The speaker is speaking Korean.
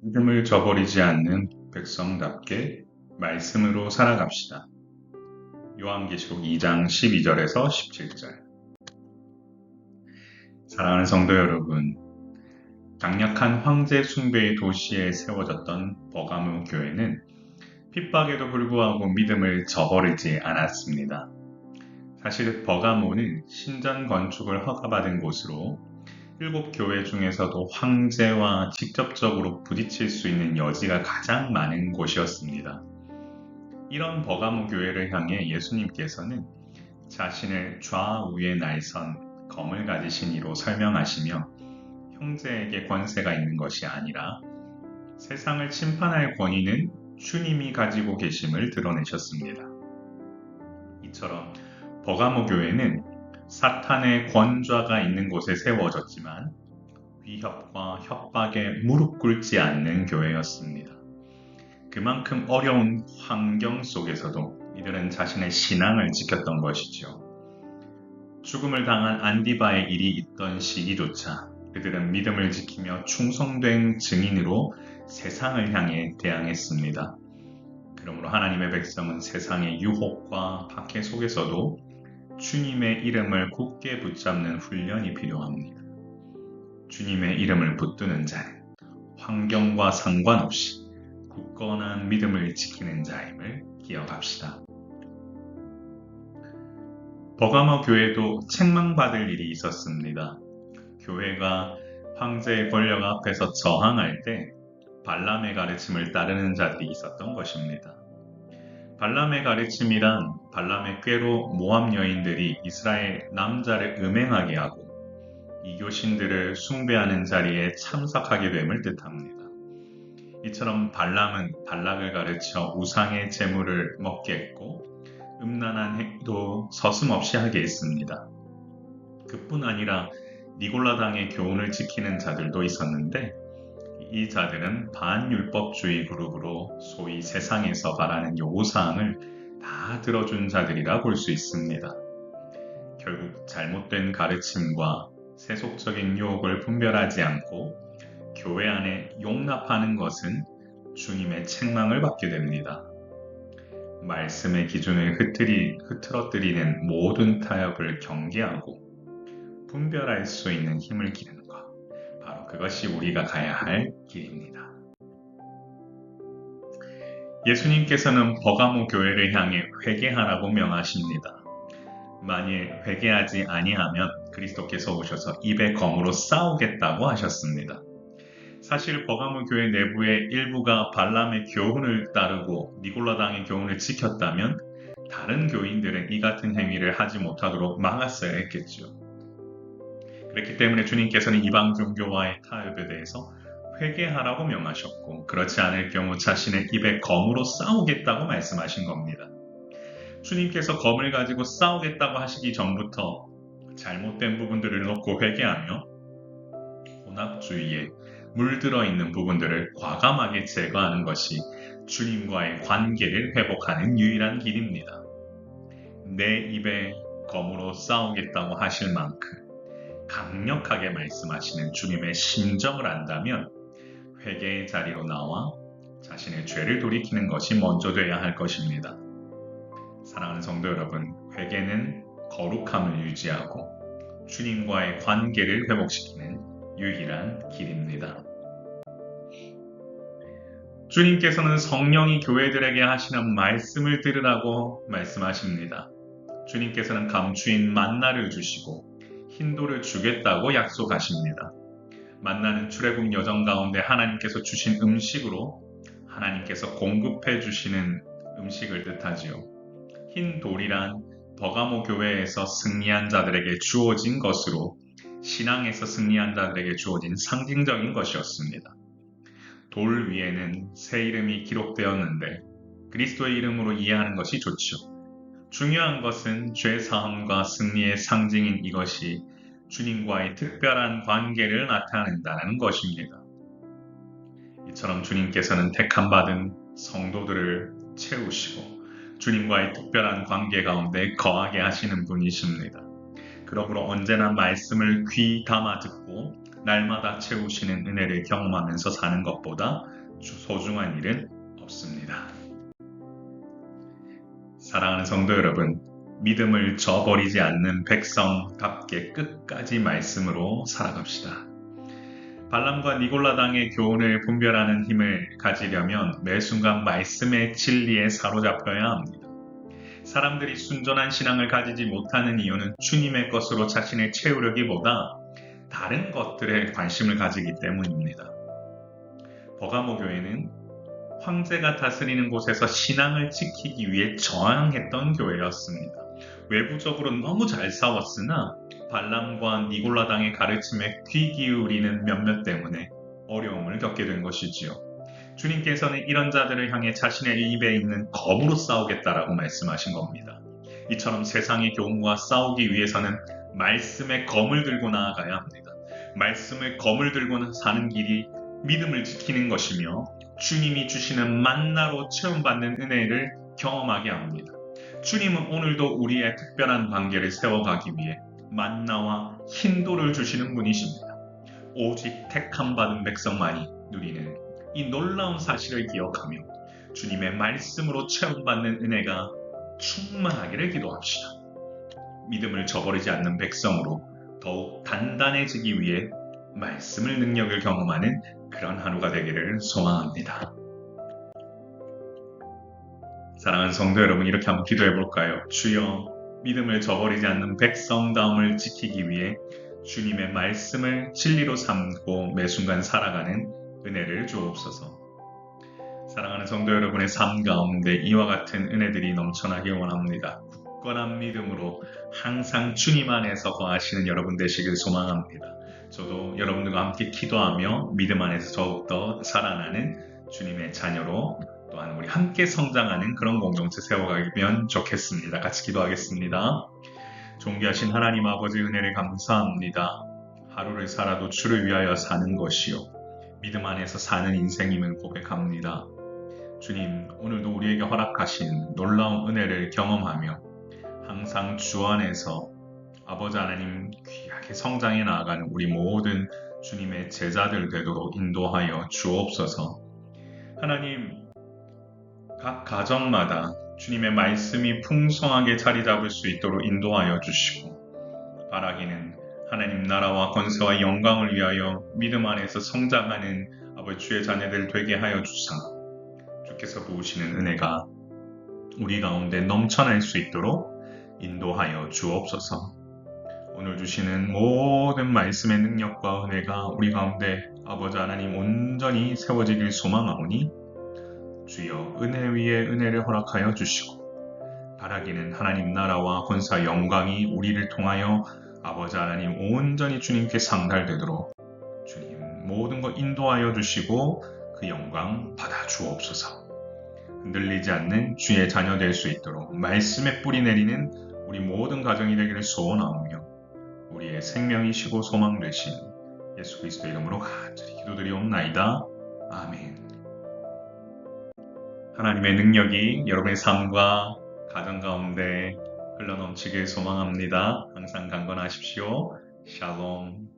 믿음을 저버리지 않는 백성답게 말씀으로 살아갑시다. 요한계시록 2장 12절에서 17절. 사랑하는 성도 여러분, 강력한 황제 숭배의 도시에 세워졌던 버가모 교회는 핍박에도 불구하고 믿음을 저버리지 않았습니다. 사실 버가모는 신전 건축을 허가받은 곳으로 7교회 중에서도 황제와 직접적으로 부딪힐 수 있는 여지가 가장 많은 곳이었습니다. 이런 버가모 교회를 향해 예수님께서는 자신을 좌우에 날선 검을 가지신 이로 설명하시며 형제에게 권세가 있는 것이 아니라 세상을 심판할 권위는 주님이 가지고 계심을 드러내셨습니다. 이처럼 버가모 교회는 사탄의 권좌가 있는 곳에 세워졌지만 위협과 협박에 무릎 꿇지 않는 교회였습니다. 그만큼 어려운 환경 속에서도 이들은 자신의 신앙을 지켰던 것이죠. 죽음을 당한 안디바의 일이 있던 시기조차 그들은 믿음을 지키며 충성된 증인으로 세상을 향해 대항했습니다. 그러므로 하나님의 백성은 세상의 유혹과 박해 속에서도 주님의 이름을 굳게 붙잡는 훈련이 필요합니다. 주님의 이름을 붙드는 자는 환경과 상관없이 굳건한 믿음을 지키는 자임을 기억합시다. 버가모 교회도 책망받을 일이 있었습니다. 교회가 황제의 권력 앞에서 저항할 때 발람의 가르침을 따르는 자들이 있었던 것입니다. 발람의 가르침이란 발람의 꾀로 모압 여인들이 이스라엘 남자를 음행하게 하고 이교신들을 숭배하는 자리에 참석하게 됨을 뜻합니다. 이처럼 발람은 발락을 가르쳐 우상의 제물을 먹게 했고 음란한 행위도 서슴없이 하게 했습니다. 그뿐 아니라 니골라당의 교훈을 지키는 자들도 있었는데 이 자들은 반율법주의 그룹으로 소위 세상에서 바라는 요구사항을 다 들어준 자들이라 볼 수 있습니다. 결국 잘못된 가르침과 세속적인 유혹을 분별하지 않고 교회 안에 용납하는 것은 주님의 책망을 받게 됩니다. 말씀의 기준을 흐트러뜨리는 모든 타협을 경계하고 분별할 수 있는 힘을 기르는 것. 바로 그것이 우리가 가야 할 길입니다. 예수님께서는 버가모 교회를 향해 회개하라고 명하십니다. 만일 회개하지 아니하면 그리스도께서 오셔서 입의 검으로 싸우겠다고 하셨습니다. 사실 버가모 교회 내부의 일부가 발람의 교훈을 따르고 니골라당의 교훈을 지켰다면 다른 교인들은 이 같은 행위를 하지 못하도록 막았어야 했겠죠. 그렇기 때문에 주님께서는 이방 종교와의 타협에 대해서 회개하라고 명하셨고 그렇지 않을 경우 자신의 입에 검으로 싸우겠다고 말씀하신 겁니다. 주님께서 검을 가지고 싸우겠다고 하시기 전부터 잘못된 부분들을 놓고 회개하며 혼합주의에 물들어 있는 부분들을 과감하게 제거하는 것이 주님과의 관계를 회복하는 유일한 길입니다. 내 입에 검으로 싸우겠다고 하실 만큼 강력하게 말씀하시는 주님의 심정을 안다면 회개의 자리로 나와 자신의 죄를 돌이키는 것이 먼저 돼야 할 것입니다. 사랑하는 성도 여러분, 회개는 거룩함을 유지하고 주님과의 관계를 회복시키는 유일한 길입니다. 주님께서는 성령이 교회들에게 하시는 말씀을 들으라고 말씀하십니다. 주님께서는 감추인 만나를 주시고 흰돌을 주겠다고 약속하십니다. 만나는 출애굽 여정 가운데 하나님께서 주신 음식으로 하나님께서 공급해 주시는 음식을 뜻하지요. 흰 돌이란 버가모 교회에서 승리한 자들에게 주어진 것으로 신앙에서 승리한 자들에게 주어진 상징적인 것이었습니다. 돌 위에는 새 이름이 기록되었는데 그리스도의 이름으로 이해하는 것이 좋죠. 중요한 것은 죄 사함과 승리의 상징인 이것이 주님과의 특별한 관계를 나타낸다는 것입니다. 이처럼 주님께서는 택함받은 성도들을 채우시고 주님과의 특별한 관계 가운데 거하게 하시는 분이십니다. 그러므로 언제나 말씀을 귀 담아 듣고 날마다 채우시는 은혜를 경험하면서 사는 것보다 소중한 일은 없습니다. 사랑하는 성도 여러분, 믿음을 저버리지 않는 백성답게 끝까지 말씀으로 살아갑시다. 발람과 니골라 당의 교훈을 분별하는 힘을 가지려면 매 순간 말씀의 진리에 사로잡혀야 합니다. 사람들이 순전한 신앙을 가지지 못하는 이유는 주님의 것으로 자신을 채우려기보다 다른 것들에 관심을 가지기 때문입니다. 버가모 교회는 황제가 다스리는 곳에서 신앙을 지키기 위해 저항했던 교회였습니다. 외부적으로 너무 잘 싸웠으나 발람과 니골라 당의 가르침에 귀 기울이는 몇몇 때문에 어려움을 겪게 된 것이지요. 주님께서는 이런 자들을 향해 자신의 입에 있는 검으로 싸우겠다라고 말씀하신 겁니다. 이처럼 세상의 교훈과 싸우기 위해서는 말씀의 검을 들고 나아가야 합니다. 말씀의 검을 들고 사는 길이 믿음을 지키는 것이며 주님이 주시는 만나로 체험받는 은혜를 경험하게 합니다. 주님은 오늘도 우리의 특별한 관계를 세워가기 위해 만나와 힌도를 주시는 분이십니다. 오직 택함 받은 백성만이 누리는 이 놀라운 사실을 기억하며 주님의 말씀으로 체험받는 은혜가 충만하기를 기도합시다. 믿음을 저버리지 않는 백성으로 더욱 단단해지기 위해 말씀의 능력을 경험하는 그런 하루가 되기를 소망합니다. 사랑하는 성도 여러분, 이렇게 한번 기도해 볼까요? 주여, 믿음을 저버리지 않는 백성다움을 지키기 위해 주님의 말씀을 진리로 삼고 매 순간 살아가는 은혜를 주옵소서. 사랑하는 성도 여러분의 삶 가운데 이와 같은 은혜들이 넘쳐나길 원합니다. 굳건한 믿음으로 항상 주님 안에서 거하시는 여러분 되시길 소망합니다. 저도 여러분들과 함께 기도하며 믿음 안에서 더욱더 살아나는 주님의 자녀로 또한 우리 함께 성장하는 그런 공동체 세워가면 좋겠습니다. 같이 기도하겠습니다. 존귀하신 하나님 아버지 은혜를 감사합니다. 하루를 살아도 주를 위하여 사는 것이요 믿음 안에서 사는 인생임을 고백합니다. 주님, 오늘도 우리에게 허락하신 놀라운 은혜를 경험하며 항상 주 안에서 아버지 하나님 귀하게 성장해 나아가는 우리 모든 주님의 제자들 되도록 인도하여 주옵소서. 하나님, 각 가정마다 주님의 말씀이 풍성하게 자리 잡을 수 있도록 인도하여 주시고, 바라기는 하나님 나라와 권세와 영광을 위하여 믿음 안에서 성장하는 아버지 주의 자녀들 되게 하여 주사, 주께서 부으시는 은혜가 우리 가운데 넘쳐날 수 있도록 인도하여 주옵소서. 오늘 주시는 모든 말씀의 능력과 은혜가 우리 가운데 아버지 하나님 온전히 세워지길 소망하오니 주여 은혜 위에 은혜를 허락하여 주시고, 바라기는 하나님 나라와 권사 영광이 우리를 통하여 아버지 하나님 온전히 주님께 상달되도록 주님 모든 것 인도하여 주시고 그 영광 받아 주옵소서. 흔들리지 않는 주의 자녀 될 수 있도록 말씀에 뿌리 내리는 우리 모든 가정이 되기를 소원하오며 우리의 생명이시고 소망 되신 예수 그리스도 이름으로 간절히 기도드리옵나이다. 아멘. 하나님의 능력이 여러분의 삶과 가정 가운데 흘러넘치길 소망합니다. 항상 강건하십시오. 샬롬.